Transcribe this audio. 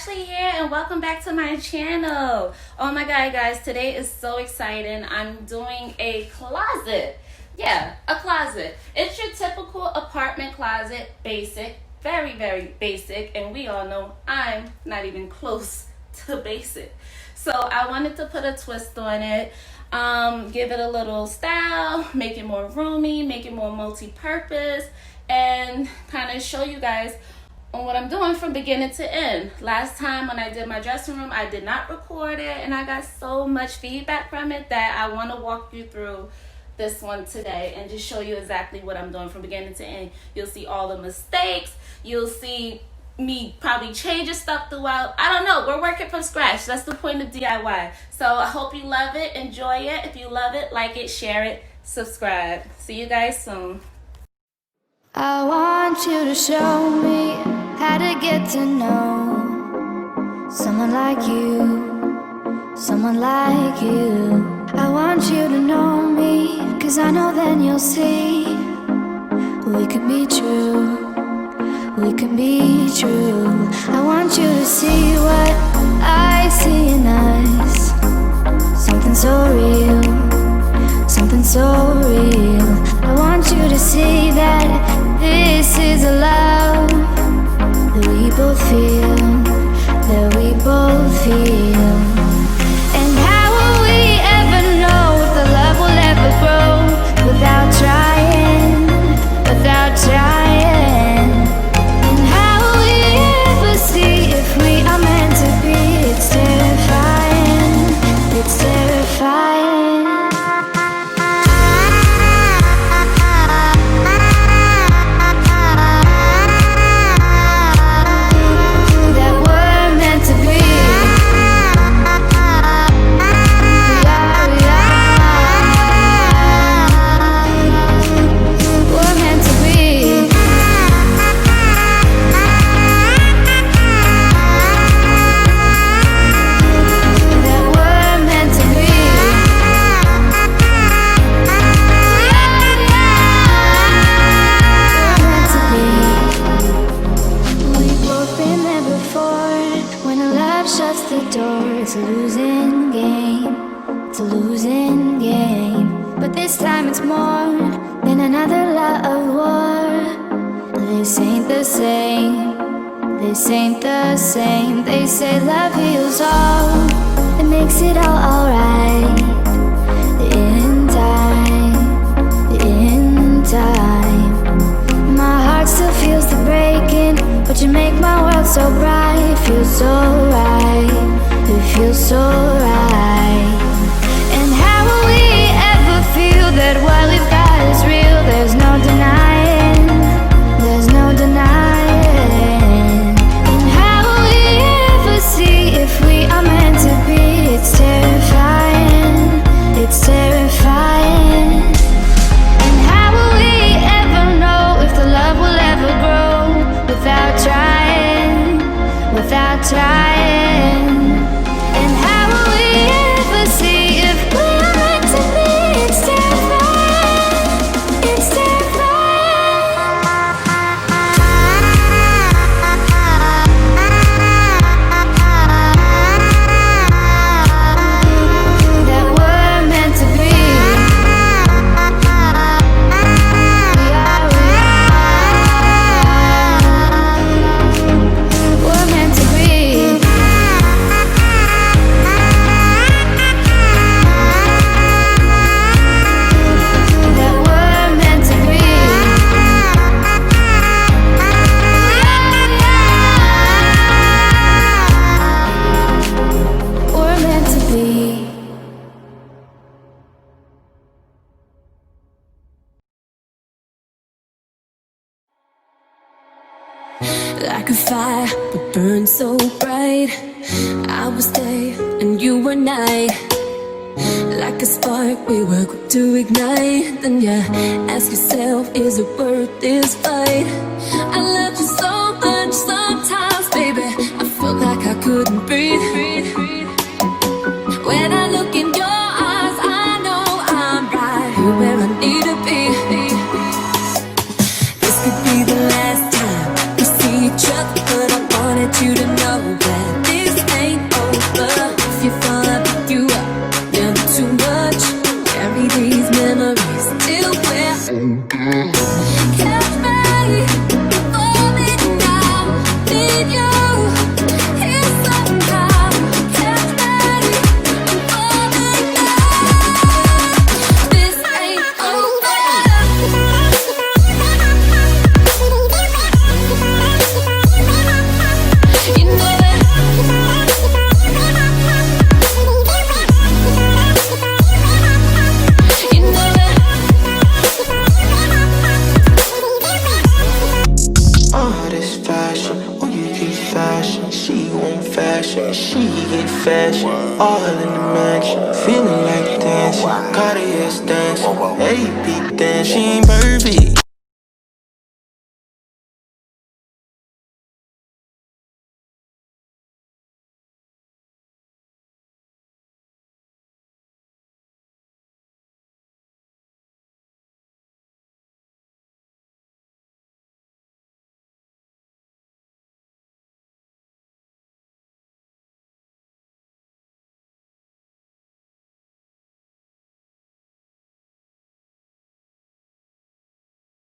Ashley here, and welcome back to my channel. Oh my god, guys, today is so exciting. I'm doing a closet. Yeah, a closet. It's your typical apartment closet, basic, very basic, and we all know I'm not even close to basic. So I wanted to put a twist on it, give it a little style, make it more roomy, make it more multi-purpose, and kind of show you guys on what I'm doing from beginning to end. Last time when I did my dressing room, I did not record it, and I got so much feedback from it that I want to walk you through this one today and just show you exactly what I'm doing from beginning to end. You'll see all the mistakes. You'll see me probably changing stuff throughout. I don't know. We're working from scratch. That's the point of DIY. So I hope you love it. Enjoy it. If you love it, like it, share it, subscribe. See you guys soon. I want you to show me how to get to know someone like you, someone like you. I want you to know me, 'cause I know then you'll see we can be true, we can be true. I want you to see what I see in us, something so real, something so real. I want you to see that this is a love that we both feel, that we both feel. And how will we ever know if the love will ever grow without trying, without trying? And how will we ever see if we are meant to be? It's terrifying, it's terrifying. It's a losing game, it's a losing game. But this time it's more than another love war. This ain't the same, this ain't the same. They say love heals all, it makes it all alright. In time, in time. My heart still feels the breaking, but you make my world so bright. It feels so right, it feels so right. And how will we ever feel that what we've got is real? There's no denying, there's no denying. And how will we ever see if we are meant to be? It's terrifying, it's terrifying. And how will we ever know if the love will ever grow without trying, without trying? And how will we ever see if we are meant to be? It's terrifying, it's terrifying. That we're meant to be. We're meant to be. That we're meant to be. We're meant to be. Like a fire, but burned so bright. I was day and you were night. Like a spark, we were quick to ignite. Then you ask yourself, is it worth this fight? I loved you so much sometimes, baby, I felt like I couldn't breathe. When I look in your eyes, I know I'm right here where I need to be. This could be the last time we see each other, but I wanted you to know that caution. She want fashion, she get fashion. All in the mansion, feeling like dancing. Cartier's dancing, AP dancing. She ain't perfect,